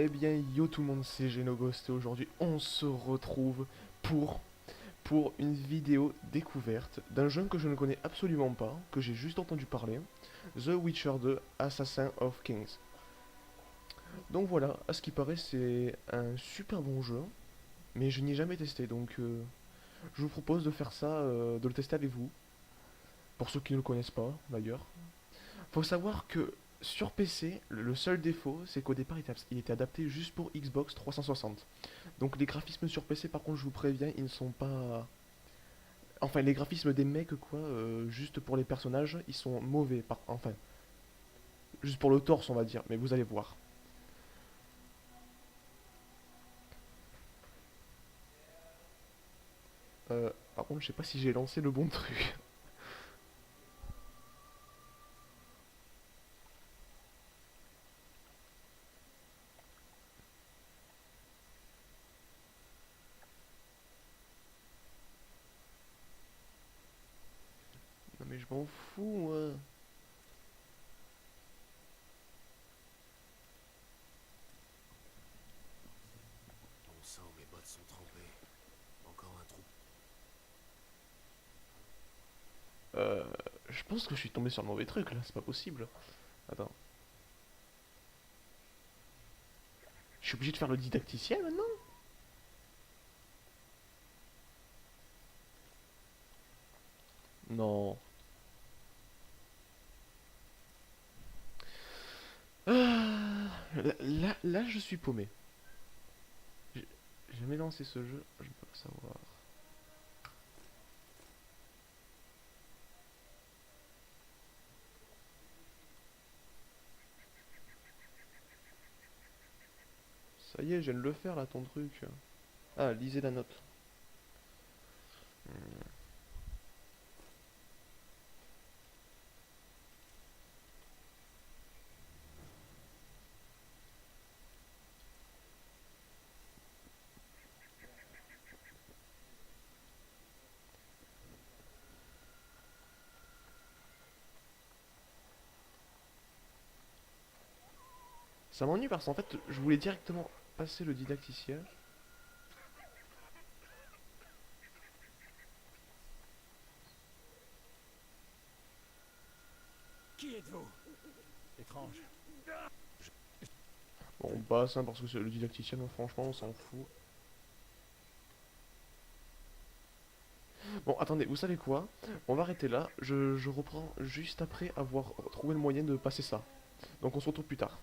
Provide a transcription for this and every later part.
Eh bien, yo tout le monde, c'est Genoghost et aujourd'hui on se retrouve pour, pour une vidéo découverte d'un jeu que je ne connais absolument pas, que j'ai juste entendu parler, The Witcher 2 Assassin of Kings. Donc voilà, à ce qui paraît c'est un super bon jeu, mais je n'y ai jamais testé, donc je vous propose de faire ça, de le tester avec vous, pour ceux qui ne le connaissent pas d'ailleurs. Faut savoir que sur PC, le seul défaut, c'est qu'au départ, il était adapté juste pour Xbox 360. Donc les graphismes sur PC, par contre, je vous préviens, ils ne sont pas... Enfin, les graphismes des mecs, quoi, juste pour les personnages, ils sont mauvais. Enfin, juste pour le torse, on va dire, mais vous allez voir. Par contre, je sais pas si j'ai lancé le bon truc. Non mais je m'en fous, moi. Bon sang, mes bottes sont trempées. Encore un trou. Euh, je pense que je suis tombé sur le mauvais truc, là, c'est pas possible. Attends. Je suis obligé de faire le didacticien, maintenant? Non. Là, je suis paumé. J'ai jamais lancé ce jeu, je ne peux pas savoir. Ça y est, je viens de le faire là, ton truc. Ah, lisez la note. Hmm. Ça m'ennuie parce qu'en fait, je voulais directement passer le didacticien. Qui êtes-vous? Étrange. Bon, on passe, hein, parce que c'est le didacticien, donc franchement, on s'en fout. Bon, attendez, vous savez quoi? On va arrêter là. Je reprends juste après avoir trouvé le moyen de passer ça. Donc on se retrouve plus tard.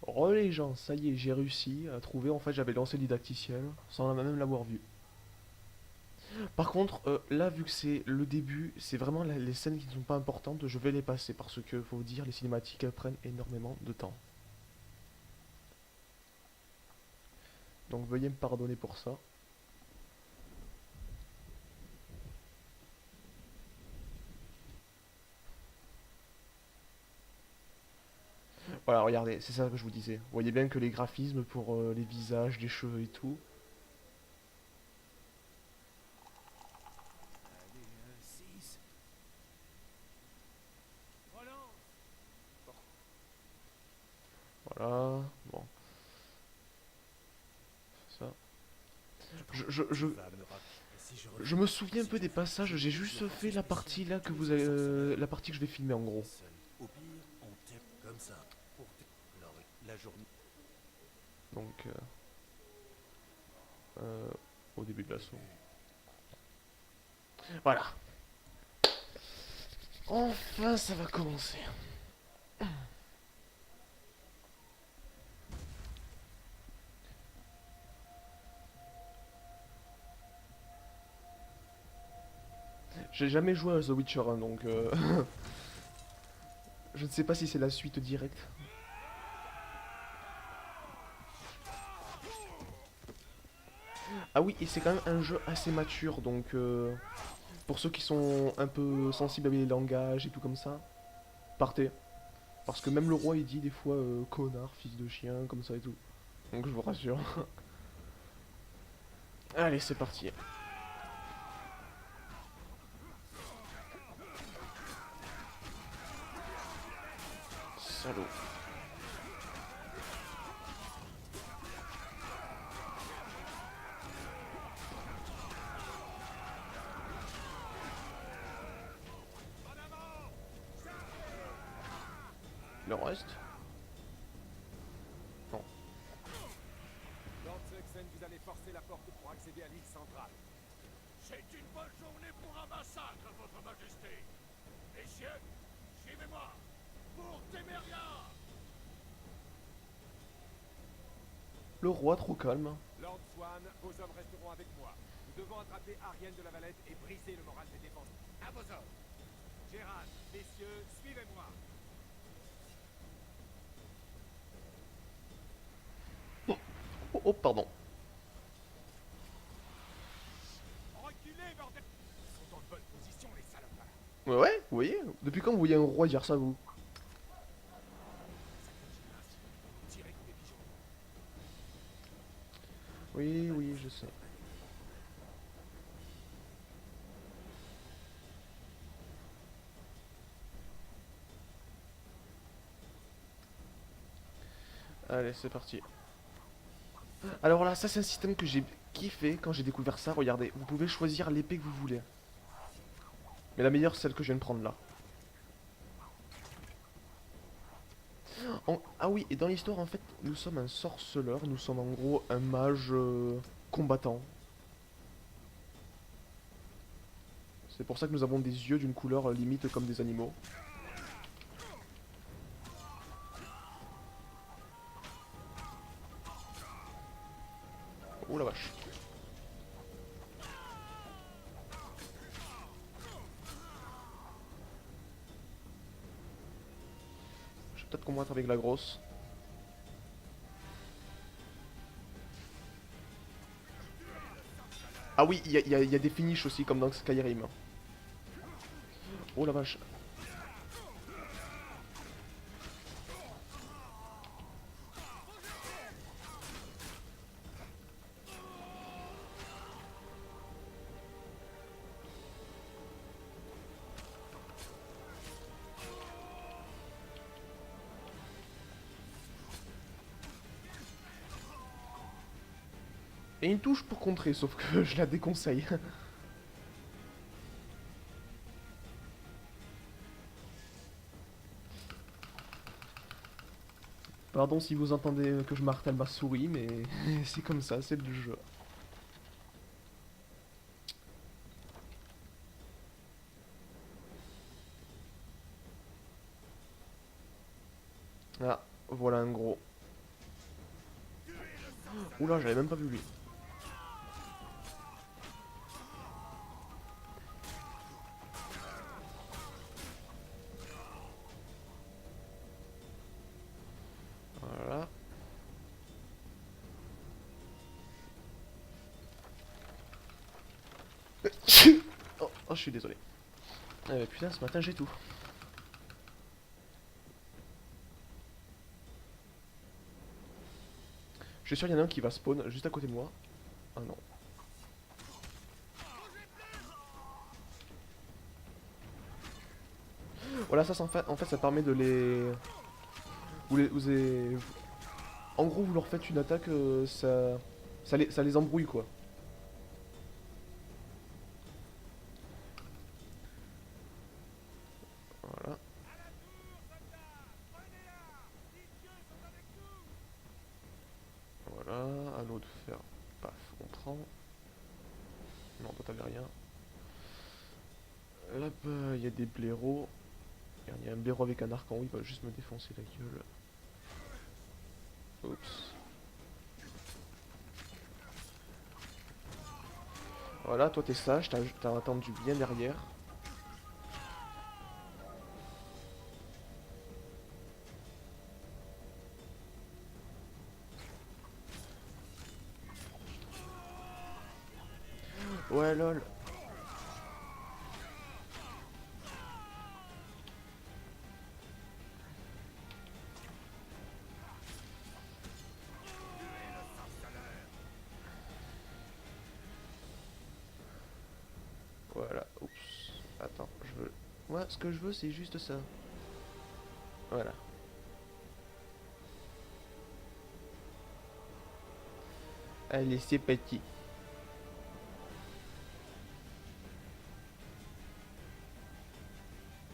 Oh les gens, ça y est, j'ai réussi à trouver. En fait, j'avais lancé le didacticien sans même l'avoir vu. Par contre, là, vu que c'est le début, c'est vraiment les scènes qui ne sont pas importantes, je vais les passer parce que, faut dire, les cinématiques elles prennent énormément de temps. Donc veuillez me pardonner pour ça. Voilà, regardez, c'est ça que je vous disais. Vous voyez bien que les graphismes pour les visages, les cheveux et tout. Allez, 6. Relance. Voilà, bon, ça. Je Je, crois je, que je, tu vas me rappeler. Et si je je me refuse, souviens un si peu tu des veux, je passages, j'ai débloque juste le fait forfait la spécial partie là que pour vous les avez, ensorcelés. la partie que je vais filmer en T'es gros. seul. Au pire, on t'aime comme ça. Pour alors, la journée. Donc, euh, au début de l'assaut. Début. Voilà. Enfin, ça va commencer. J'ai jamais joué à The Witcher 1, donc je ne sais pas si c'est la suite directe. Ah oui, et c'est quand même un jeu assez mature, donc pour ceux qui sont un peu sensibles avec les langages et tout comme ça, partez. Parce que même le roi il dit des fois connard, fils de chien, comme ça et tout. Donc je vous rassure. Allez, c'est parti. Salaud. Il en reste? Non. Lord Suxen, vous allez forcer la porte pour accéder à l'île centrale. C'est une bonne journée pour un massacre, votre majesté. Messieurs, suivez-moi. Pour Téméria. Le roi trop calme. Lord Swan, vos hommes resteront avec moi. Nous devons attraper Arienne de la Valette et briser le moral des défenses. À vos ordres. Gérald, messieurs, suivez-moi. Oh, oh, pardon. Reculez, bordel. Ils sont en bonne position, les salopards. Ouais, vous voyez? Depuis quand vous voyez un roi dire ça, vous? Tirez comme des pigeons. Oui, oui, je sais. Allez, c'est parti. Alors là, ça c'est un système que j'ai kiffé quand j'ai découvert ça. Regardez, vous pouvez choisir l'épée que vous voulez. Mais la meilleure, c'est celle que je viens de prendre là. Ah oui, et dans l'histoire, en fait, nous sommes un sorceleur. Nous sommes en gros un mage combattant. C'est pour ça que nous avons des yeux d'une couleur limite comme des animaux. Oh la vache. Je vais peut-être combattre avec la grosse. Ah oui, il y a des finishes aussi comme dans Skyrim. Oh la vache. Et une touche pour contrer, sauf que je la déconseille. Pardon si vous entendez que je martèle ma souris, mais c'est comme ça, c'est le jeu. Ah, voilà un gros. Oula, j'avais même pas vu lui. Voilà. Oh, oh, je suis désolé. Putain, ce matin j'ai tout. Je suis sûr qu'il y en a un qui va spawn juste à côté de moi. Ah non. Voilà, ça, en fait, ça permet de les... En gros, vous leur faites une attaque, ça les embrouille, quoi. Voilà. Voilà, anneau de fer. Paf, on prend. Non, toi t'avais rien. Hop, il y a des blaireaux. Il y a un blaireau avec un arc en haut, il va juste me défoncer la gueule. Oups. Voilà, toi t'es sage, t'as attendu bien derrière. Ouais, lol. Voilà, oups. Attends, je veux... Moi, ce que je veux, c'est juste ça. Voilà. Allez, c'est parti.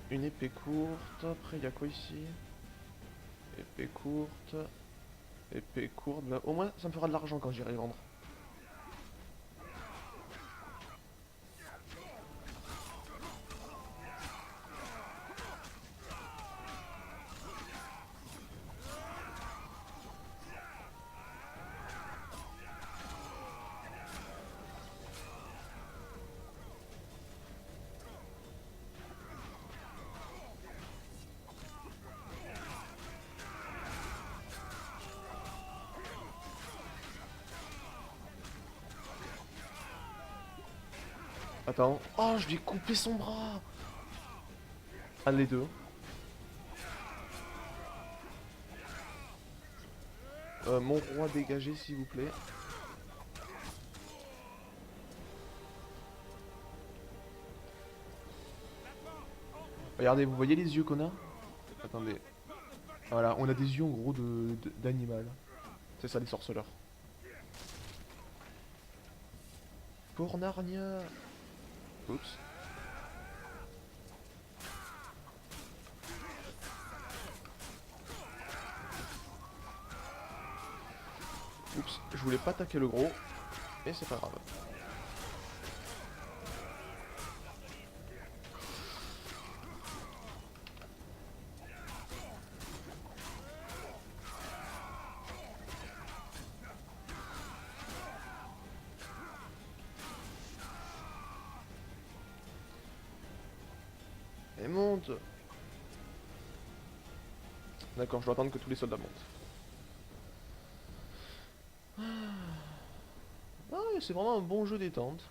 Une épée courte. Après, il y a quoi ici? Épée courte. Épée courte. Bah, au moins, ça me fera de l'argent quand j'irai vendre. Attends. Oh, je lui ai coupé son bras. Ah, les deux. Mon roi dégagé, s'il vous plaît. Regardez, vous voyez les yeux qu'on a? Attendez. Voilà, on a des yeux en gros d'animal. C'est ça les sorceleurs. Pour Narnia. Oups. Oups, je voulais pas attaquer le gros. Et c'est pas grave. Et monte. D'accord, je dois attendre que tous les soldats montent. Ah, c'est vraiment un bon jeu détente.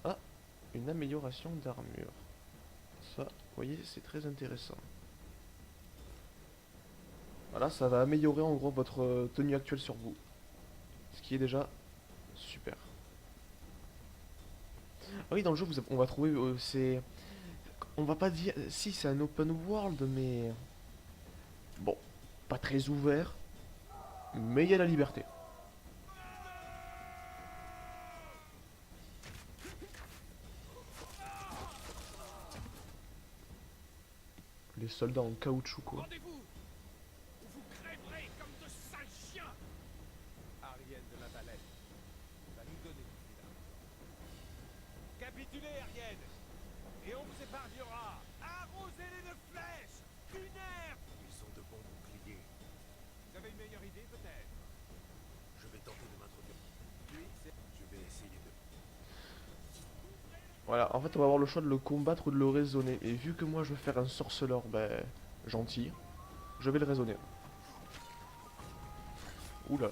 Ah, une amélioration d'armure. Ça, vous voyez, c'est très intéressant. Voilà, ça va améliorer en gros votre tenue actuelle sur vous. Ce qui est déjà super. Ah oui, dans le jeu, on va trouver... c'est... On va pas dire... Si, c'est un open world, mais... Bon, pas très ouvert. Mais il y a la liberté. Les soldats en caoutchouc, quoi. Rendez-vous ou vous crèverez comme de sales chiens. Arienne de la Valette va nous donner du village. Capitulez, Arienne, et on vous épargnera. Arrosez-les de flèches, d'une herbe. Ils ont de bons boucliers. Vous avez une meilleure idée, peut-être? Je vais tenter de m'introduire. Oui, c'est... Je vais essayer de... Voilà, en fait, on va avoir le choix de le combattre ou de le raisonner. Et vu que moi, je veux faire un sorceleur, ben... gentil, je vais le raisonner. Oula,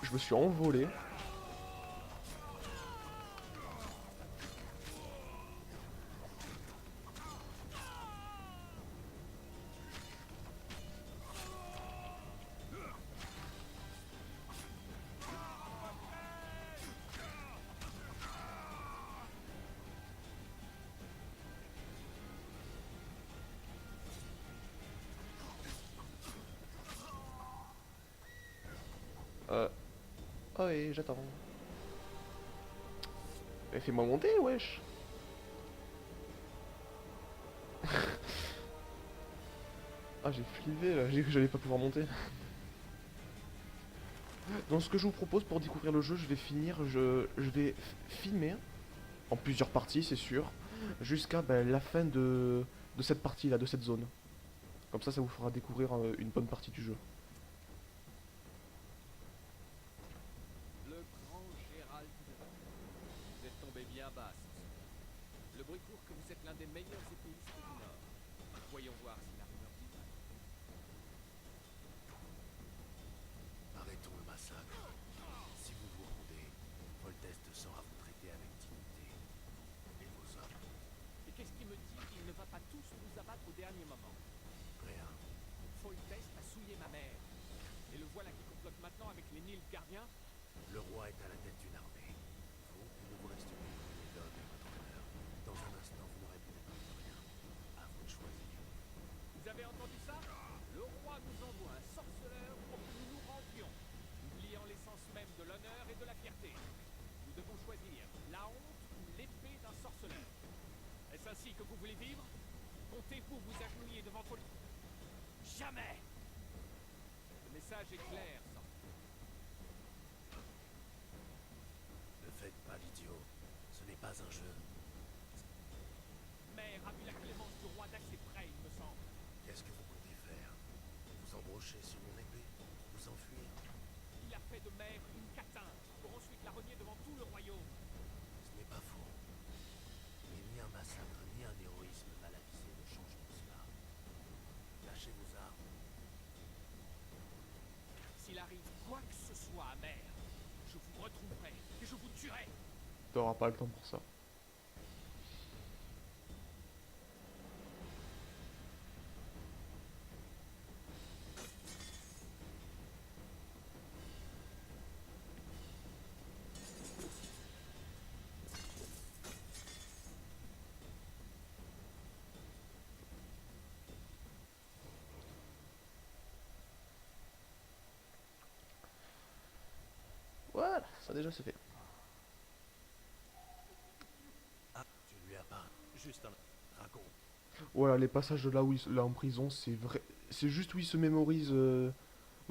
je me suis envolé. Oh oui, j'attends. Mais fais-moi monter, wesh. Ah, j'ai flippé là, j'ai cru que j'allais pas pouvoir monter. Donc ce que je vous propose pour découvrir le jeu, je vais finir, je vais filmer en plusieurs parties, c'est sûr, jusqu'à ben, la fin de cette partie là, de cette zone. Comme ça vous fera découvrir une bonne partie du jeu. Le grand Gérald de Valette. Vous êtes tombé bien bas, Samson. Le bruit court que vous êtes l'un des meilleurs épéistes du Nord. Voyons voir si la rumeur dit vrai. Arrêtons le massacre. Si vous vous rendez, Foltest saura vous traiter avec dignité. Et vos hommes, Et qu'est-ce qui me dit qu'il ne va pas tous nous abattre au dernier moment? rien. Foltest a souillé ma mère. Et le voilà qui complote maintenant avec les Nilfgaardiens. Le roi est à la tête d'une armée. Vous ne vous resterez que l'homme et votre honneur. Dans un instant, vous n'aurez peut-être plus rien. À vous de choisir. Vous avez entendu ça? Le roi nous envoie un sorceleur pour que nous nous rendions, oubliant l'essence même de l'honneur et de la fierté. Nous devons choisir la honte ou l'épée d'un sorceleur. Est-ce ainsi que vous voulez vivre? Comptez-vous vous agenouiller devant Foltest? Jamais! message est clair, sorcière. Ne faites pas l'idiot. Ce n'est pas un jeu. Mère a vu la clémence du roi d'assez près, il me semble. Qu'est-ce que vous comptez faire? Vous embrocher sur mon épée? Vous enfuir? Il a fait de Mère une catin, pour ensuite la renier devant tout le royaume. Ce n'est pas faux. Mais ni un massacre, ni un héroïsme mal avisé ne changeront cela. Lâchez vos armes. S'il arrive quoi que ce soit à Mère, je vous retrouverai et je vous tuerai. T'auras pas le temps pour ça. Voilà, ça déjà c'est fait. Ah, tu lui as pas juste un dragon. Voilà, les passages de là où il est en prison, c'est vrai. C'est juste où il se mémorise, où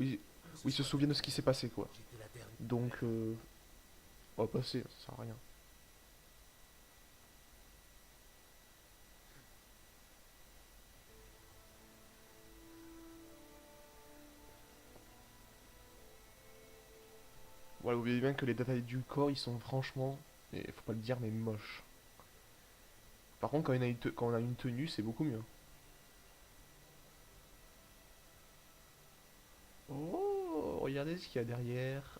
il se souvient de ce qui s'est passé, quoi. J'étais la dernière. Donc, on va passer, ça sert à rien. Voilà, vous voyez bien que les détails du corps, ils sont franchement, et faut pas le dire, mais moches. Par contre, quand on a une tenue, c'est beaucoup mieux. Oh, regardez ce qu'il y a derrière.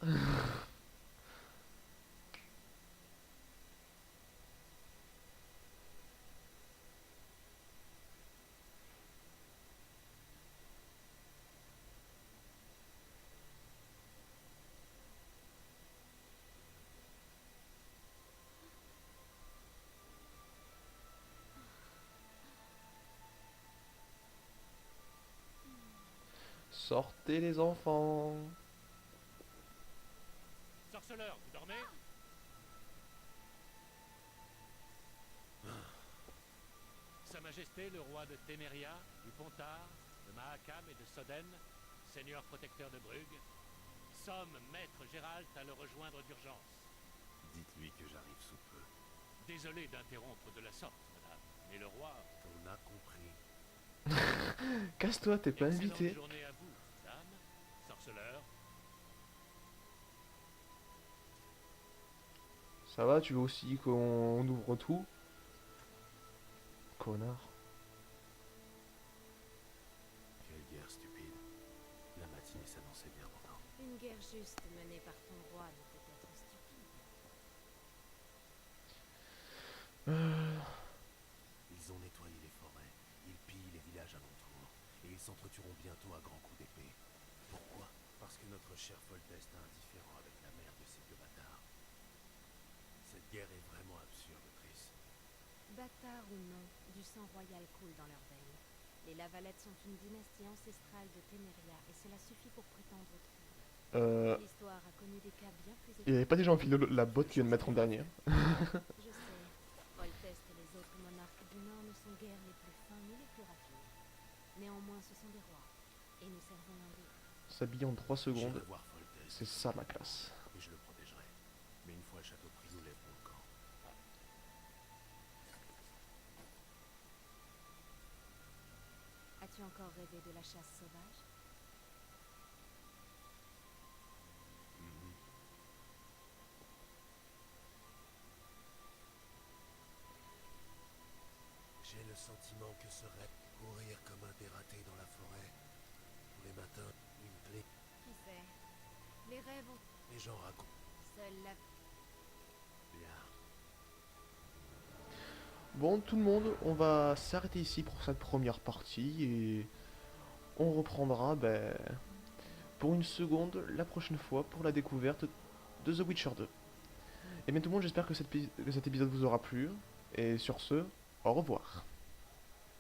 Sortez les enfants. Sorceleur, vous dormez? Sa Majesté, le roi de Téméria, du Pontard, de Mahakam et de Soden, seigneur protecteur de Brugge, somme maître Gérald à le rejoindre d'urgence. Dites-lui que j'arrive sous peu. Désolé d'interrompre de la sorte, madame, mais le roi... On a compris. Casse-toi, t'es pas Excellente invité. journée à vous, dame. Sorceleur. Ça va, tu veux aussi qu'on ouvre tout? Connard. Quelle guerre stupide. La matinée s'annonçait bien pourtant. Une guerre juste menée par ton roi ne peut être stupide. Ils ont nettoyé les forêts, ils pillent les villages alentours, et ils s'entretueront bientôt à grands coups d'épée. Pourquoi? Parce que notre cher Foltest est indifférent avec la mère de ces deux bâtards. Cette guerre est vraiment absurde, Triss. Bâtards ou non, du sang royal coule dans leurs veines. Les Lavalettes sont une dynastie ancestrale de Téméria et cela suffit pour prétendre au trône. L'histoire a connu des cas bien plus Il y avait pas déjà enfilé la botte qui vient de mettre en dernier. Je sais, Foltest et les autres monarques du Nord ne sont guère les plus fins ni les plus raffinés. Néanmoins, ce sont des rois, et nous servons l'un d'eux. S'habiller en 3 secondes, J'irai voir Foltest, c'est ça ma classe. et je le protégerai. Mais une fois le château pris, nous lèverons le camp. As-tu encore rêvé de la chasse sauvage? Mhm. J'ai le sentiment que ce rêve, courir comme un dératé dans la forêt, tous les matins, une clé, Qui sait? Les rêves ont... les gens racontent Seule la... bien. Bon, tout le monde, on va s'arrêter ici pour cette première partie et on reprendra pour une seconde la prochaine fois pour la découverte de The Witcher 2. Et bien tout le monde, j'espère que cet épisode vous aura plu. Et sur ce, au revoir.